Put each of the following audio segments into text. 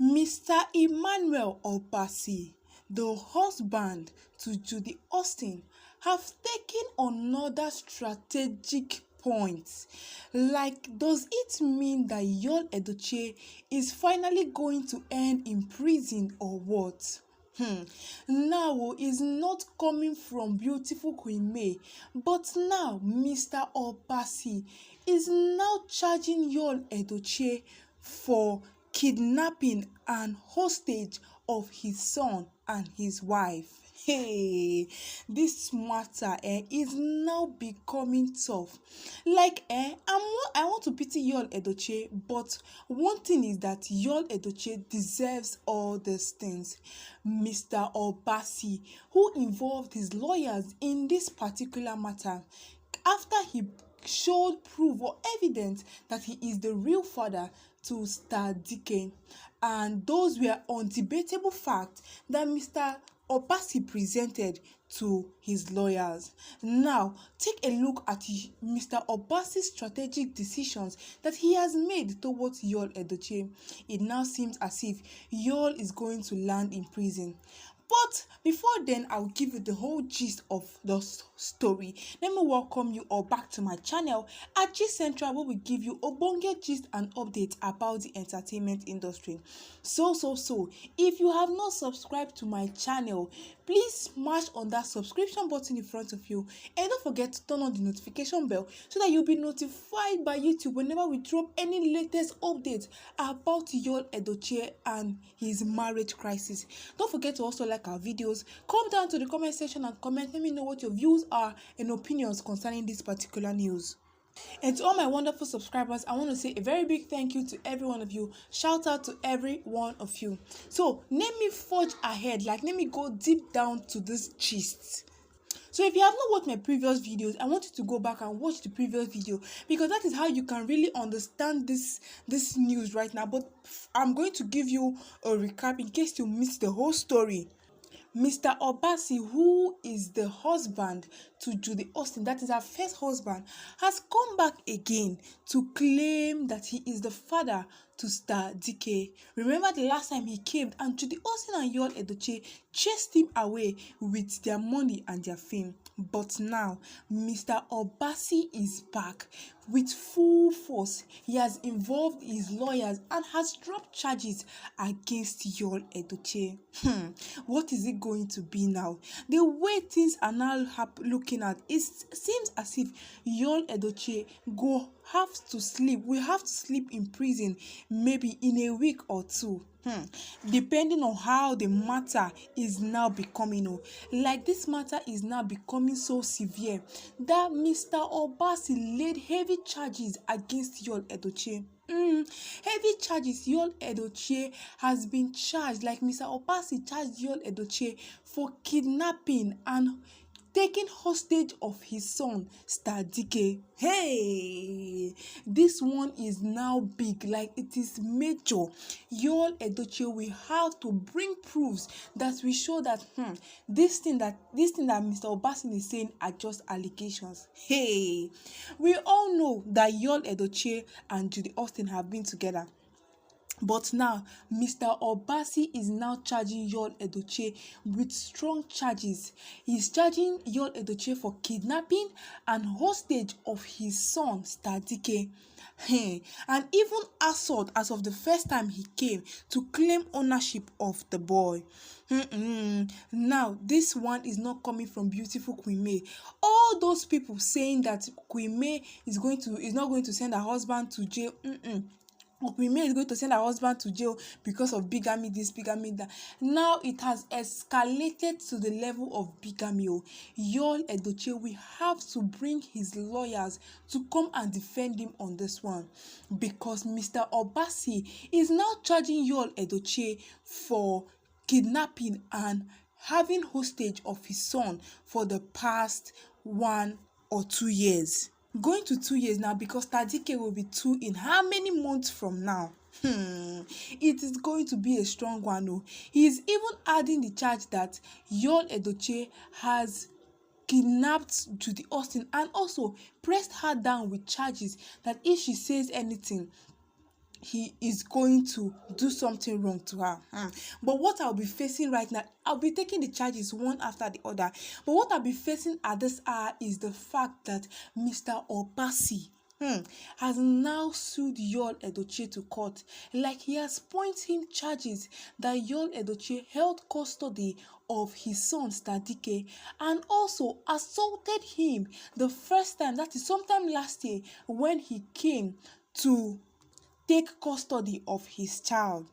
Mr. Emmanuel Obasi, the husband to judyaustin, have taken another strategic point. Like, does it mean that Edochie is finally going to end in prison or what? Now is not coming from beautiful Queen May, but now Mr. Obasi is now charging Edochie for kidnapping and hostage of his son and his wife. Hey, this matter is now becoming tough. Like, I want to pity Edochie, but one thing is that Edochie deserves all these things. Mr. Obasi, who involved his lawyers in this particular matter, after he showed proof or evidence that he is the real father to Star-Dike, and those were undebatable facts that Mr. Obasi presented to his lawyers. Now, take a look at Mr. Obasi's strategic decisions that he has made towards Edochie. It now seems as if is going to land in prison. But before then, I'll give you the whole gist of the story. Let me welcome you all back to my channel at Gist Central, where we give you obonge gist and updates about the entertainment industry. So, if you have not subscribed to my channel, please smash on that subscription button in front of you, and don't forget to turn on the notification bell so that you'll be notified by YouTube whenever we drop any latest updates about Edochie and his marriage crisis. Don't forget to also like our videos. Come down to the comment section and comment. Let me know what your views are and opinions concerning this particular news. And to all my wonderful subscribers, I want to say a very big thank you to every one of you. Shout out to every one of you. So let me forge ahead, let me go deep down to this gist. So if you have not watched my previous videos, I want you to go back and watch the previous video, because that is how you can really understand this news right now. But I'm going to give you a recap in case you missed the whole story. Mr. Obasi, who is the husband to judyaustin, that is her first husband, has come back again to claim that he is the father to Star-Dike. Remember the last time he came and judyaustin and Edochie chased him away with their money and their fame. But now, Mr. Obasi is back with full force. He has involved his lawyers and has dropped charges against Edochie. What is it going to be now? The way things are now looking at, it seems as if Edochie will have to sleep in prison maybe in a week or two. Depending on how the matter is now becoming. Like, this matter is now becoming so severe that Mr. Obasi laid heavy charges against Edochie. Heavy charges. Edochie has been charged, like Mr. Obasi charged Edochie for kidnapping and taking hostage of his son Star-Dike. Hey, this one is now big, like it is major. Edochie will have to bring proofs that will show that this thing that Mr. Obasi is saying are just allegations. Hey, we all know that Edochie and judyaustin have been together. But now, Mr. Obasi is now charging Edochie with strong charges. He's charging Edochie for kidnapping and hostage of his son, Star-Dike. And even assault as of the first time he came to claim ownership of the boy. Now, this one is not coming from beautiful Queen May. All those people saying that Queen May is not going to send her husband to jail. Queen May is going to send her husband to jail because of bigamy, this, bigamy, that. Now it has escalated to the level of bigamy. Edochie will have to bring his lawyers to come and defend him on this one, because Mr. Obasi is now charging Edochie for kidnapping and having hostage of his son for the past 1 or 2 years. Going to 2 years now, because Star-Dike will be 2 in how many months from now? It is going to be a strong one. He is even adding the charge that Edochie has kidnapped judyaustin and also pressed her down with charges that if she says anything, he is going to do something wrong to her. But what I'll be facing right now, I'll be taking the charges one after the other. But what I'll be facing at this hour is the fact that Mr. Obasi has now sued Yul Edochie to court. Like, he has pointed him charges that Yul Edochie held custody of his son Star-Dike and also assaulted him the first time, that is sometime last year, when he came to take custody of his child.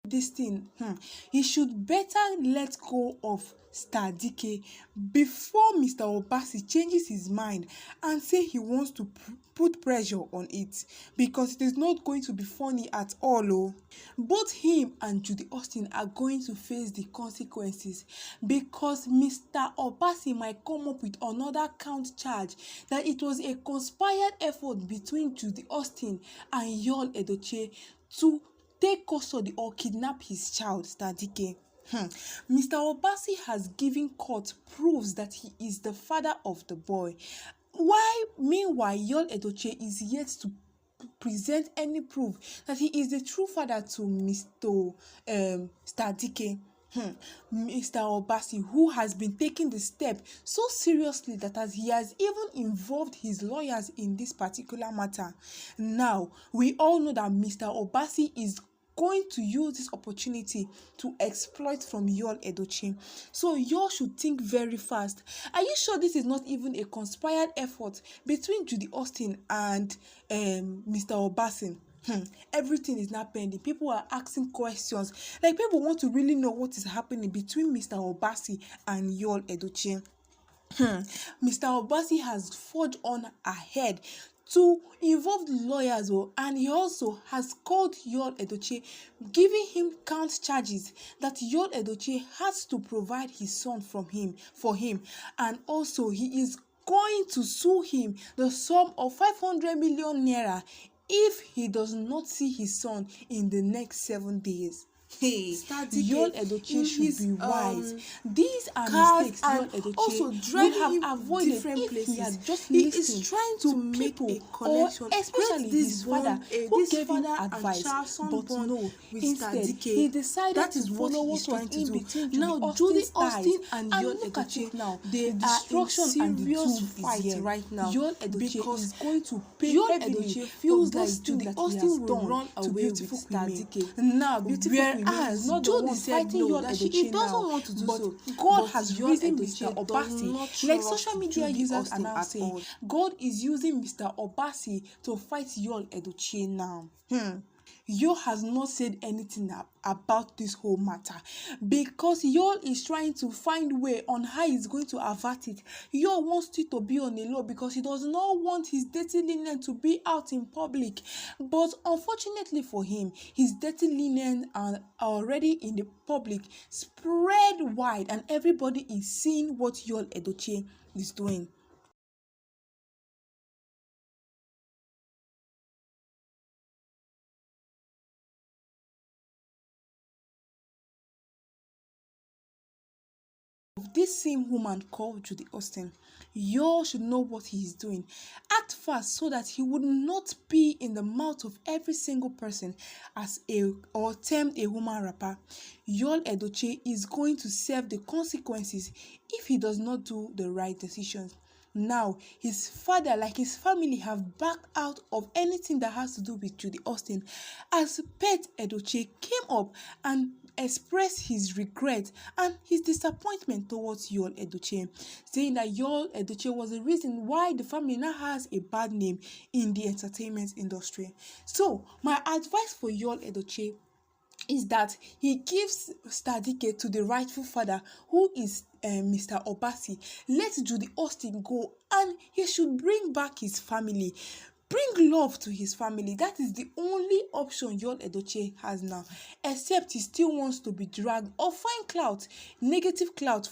This thing, he should better let go of Star-Dike before Mr. Obasi changes his mind and say he wants to put pressure on it, because it is not going to be funny at all. Both him and judyaustin are going to face the consequences, because Mr. Obasi might come up with another count charge that it was a conspired effort between judyaustin and Yul Edochie to take custody or kidnap his child, Star-Dike. Mr. Obasi has given court proofs that he is the father of the boy. Meanwhile, Yul Edochie is yet to present any proof that he is the true father to Mr. Star-Dike. Mr. Obasi, who has been taking the step so seriously that he has even involved his lawyers in this particular matter. Now, we all know that Mr. Obasi is going to use this opportunity to exploit from Yul Edochie. So you should think very fast. Are you sure this is not even a conspired effort between judyaustin and Mr. Obasi? Everything is now pending. People are asking questions. Like, people want to really know what is happening between Mr. Obasi and Yul Edochie. Mr. Obasi has forged on ahead to involve lawyers, and he also has called Yul Edochie, giving him count charges that Yul Edochie has to provide his son for him, and also he is going to sue him the sum of 500 million naira if he does not see his son in the next 7 days. Yul Edochie should be wise. These are mistakes Yul Edochie would have avoided if he had just listened trying to make a connection, or especially his father, who gave him advice. But no, instead he decided that is what he is trying to do. Now judyaustin and Yul Edochie, now the destruction and the doom fight right now. Yul Edochie is going to pay heavily. Feels like judyaustin will run away with Star-Dike. Now beautiful as not the one fighting Yul Edochie, he doesn't want to do so. God has risen Mr. Obasi, like social media users are now saying, God is using Mr. Obasi to fight Yul Edochie now. Yul has not said anything about this whole matter, because Yul is trying to find way on how he's going to avert it. Yul wants it to be on a low because he does not want his dirty linen to be out in public. But unfortunately for him, his dirty linen are already in the public, spread wide, and everybody is seeing what Yul Edochie is doing. This same woman called judyaustin, Yul should know what he is doing. Act fast so that he would not be in the mouth of every single person as or termed a woman rapper. Yul Edochie is going to serve the consequences if he does not do the right decisions. Now, his father, like his family, have backed out of anything that has to do with judyaustin, as peteedochie came up and expressed his regret and his disappointment towards Yul Edochie, saying that Yul Edochie was the reason why the family now has a bad name in the entertainment industry. So, my advice for Yul Edochie is that he gives Star-Dike to the rightful father, who is Mr. Obasi. Let judyaustin go, and he should bring back his family. Bring love to his family. That is the only option Yul Edochie has now, except he still wants to be dragged or find clout, negative clout,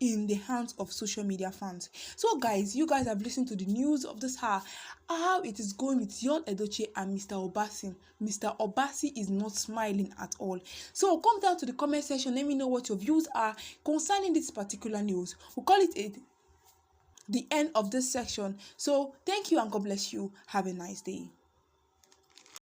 in the hands of social media fans. So guys, you guys have listened to the news of this hour, how it is going with your Edochie and Mr. Obasi. Mr. Obasi is not smiling at all. So come down to the comment section, let me know what your views are concerning this particular news. We'll call it the end of this section. So thank you and God bless you. Have a nice day.